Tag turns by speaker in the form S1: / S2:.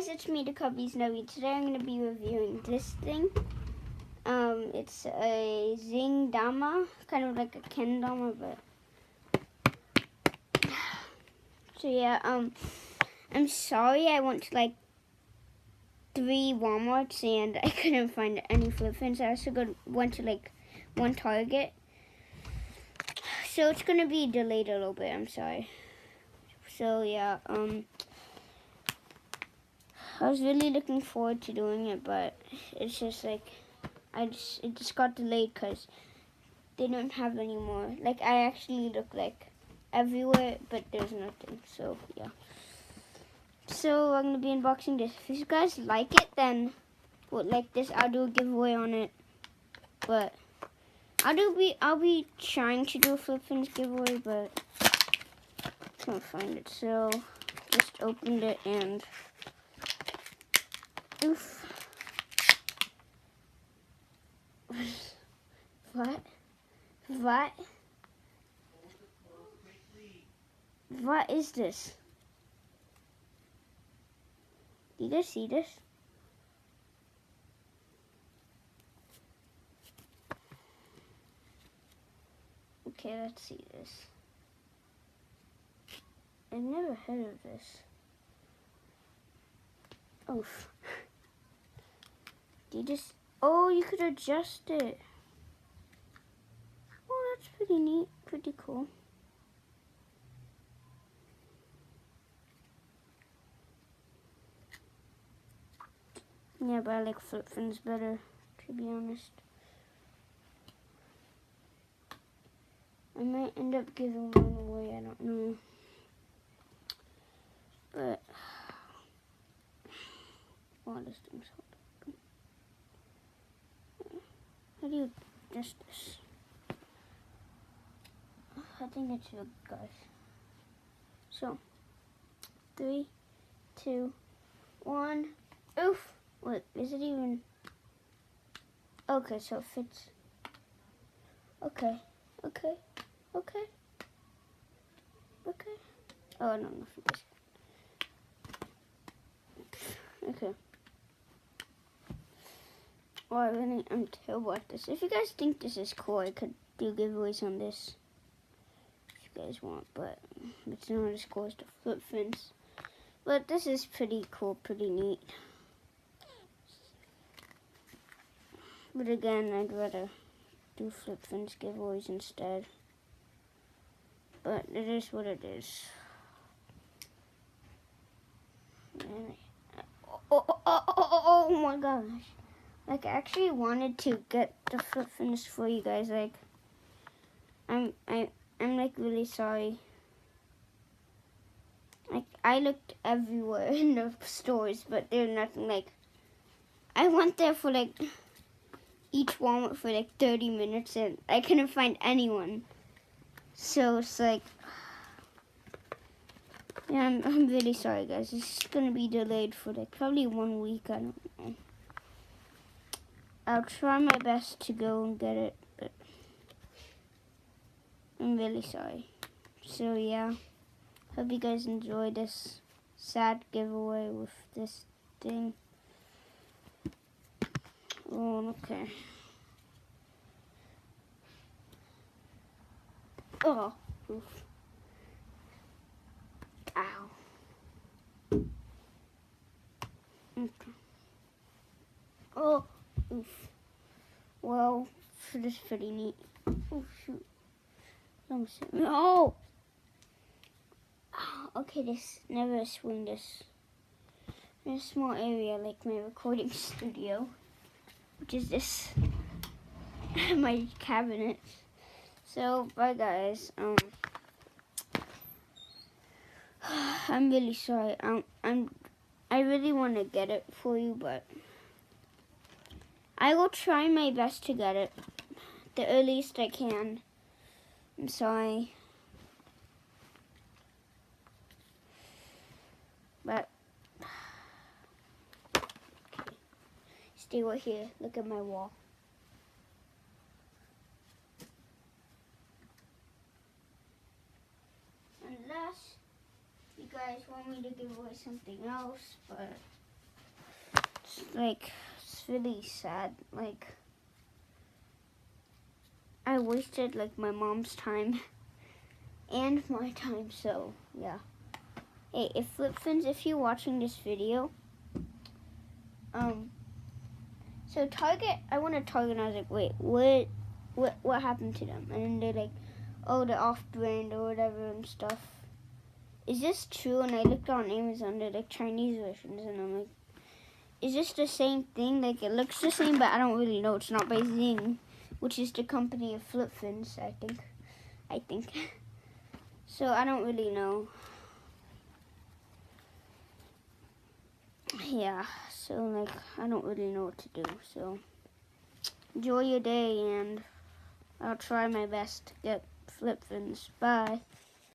S1: guys, it's me, the Cubbies Nubby. Today I'm going to be reviewing this thing. It's a zing dama, kind of like a Ken dama, but... So yeah, I'm sorry I went to like 3 Walmarts and I couldn't find any flip fins. I also went to like 1 Target. So it's going to be delayed a little bit, I'm sorry. So yeah, I was really looking forward to doing it, but it's just like, it just got delayed because they don't have any more. Like, I actually look like everywhere, but there's nothing, so yeah. So I'm gonna be unboxing this. If you guys like it, then like this, I'll do a giveaway on it. But I'll be trying to do a flip fins giveaway, but I can't find it. So just opened it and oof. What? What is this? Do you guys see this? Okay, let's see this. I've never heard of this. Oof. Do you just... Oh, you could adjust it. Oh, that's pretty neat. Pretty cool. Yeah, but I like flip fins better, to be honest. I might end up giving one away, I don't know. But, oh, this thing's open. How do you adjust this? I think it's good, guys. So, 3, 2, 1. Oof! Wait, is it even? Okay, so it fits. Okay. Oh, no, nothing. Okay. Well, I'm terrible at this. If you guys think this is cool, I could do giveaways on this. If you guys want, but it's not as cool as the flip fins. But this is pretty cool, pretty neat. But again, I'd rather do flip fins giveaways instead. But it is what it is. Oh my gosh. Like, I actually wanted to get the flip fins for you guys. Like, I'm like really sorry. Like, I looked everywhere in the stores, but there's nothing. Like, I went there for like each Walmart for like 30 minutes and I couldn't find anyone. So it's like, yeah, I'm really sorry, guys. It's gonna be delayed for like probably 1 week. I don't know. I'll try my best to go and get it, but I'm really sorry. So yeah, hope you guys enjoy this sad giveaway with this thing. Oh, okay. Oh, oof. Ow. Okay. Oh, oof. Well, this is pretty neat. Oh, shoot. No! Okay, never swing this. In a small area like my recording studio, which is this, my cabinet. So, bye guys. I'm really sorry. I really want to get it for you, but I will try my best to get it the earliest I can. I'm sorry. But, okay. Stay right here. Look at my wall. Unless you guys want me to give away something else, but it's really sad. Like, I wasted like my mom's time and my time, so yeah. Hey, if FlipFins, if you're watching this video, so Target, I went to Target and I was like, wait, what happened to them? And then they're like, oh, they're off-brand or whatever and stuff. Is this true? And I looked on Amazon, they're like Chinese versions, and I'm like, is this the same thing? Like, it looks the same, but I don't really know. It's not by Zing, which is the company of FlipFins, I think. So I don't really know. Yeah, so like, I don't really know what to do. So enjoy your day, and I'll try my best to get FlipFins. Bye.